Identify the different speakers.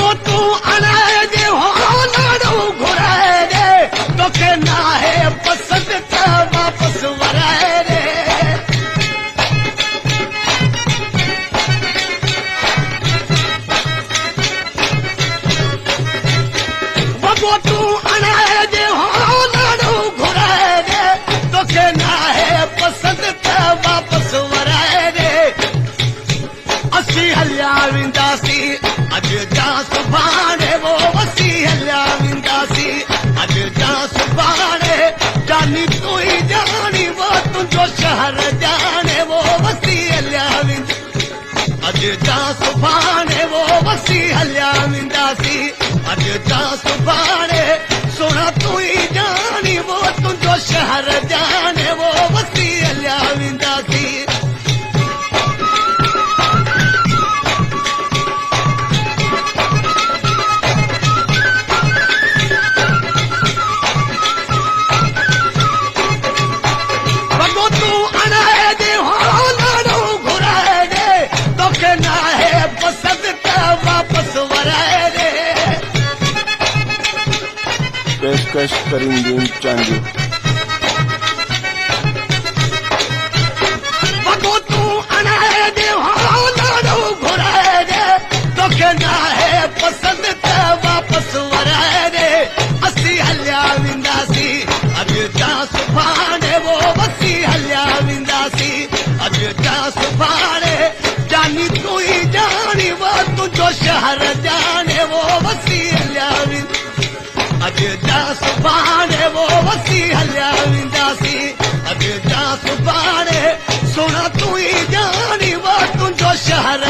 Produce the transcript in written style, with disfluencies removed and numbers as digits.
Speaker 1: वॻो तूं अणाए ॾे हो लाड़ो घुराए ॾे तोखे नाहे पसंदि त वापसि वराए ॾे वॻो तूं अणाए ॾे हो लाड़ो घुराए ॾे तोखे नाहे पसंदि त वापसि वराए ॾे असीं हलिया वेंदासीं अॼु जा सुभाणे वो वसी हलिया वेंदासीं अॼु जा सुभाणे जानी तूं ई ॼाणी वो तुंहिंजो शहर ॼाणे वो वसी हलिया वेंदा अॼु जा सुभाणे वो वसी हलिया वेंदासीं अॼु जा सुभाणे सोना तूं ई ॼाणी वो तुंहिंजो शहर ॼाणे वो वसी हलिया वेंदासीं
Speaker 2: पेशकश करींदीन चांदी
Speaker 1: वॻो तूं अणाए ॾे हो लाड़ो घुराए ॾे तोखे नाहे पसंदि त वापसि वराए ॾे असीं हलिया वेंदासीं अॼु जा सुभाणे वो वसी हलिया वेंदासीं अॼु जा सुभाणे जानी तूं ई ॼाणी वो तुंहिंजो शहर ॼाणे वो वसी हलिया वेंदा अॼु जा सुभाणे वो वसी हलिया वेंदासीं अॼु जा सुभाणे सोना तूं ई ॼाणी वो तुंहिंजो शहर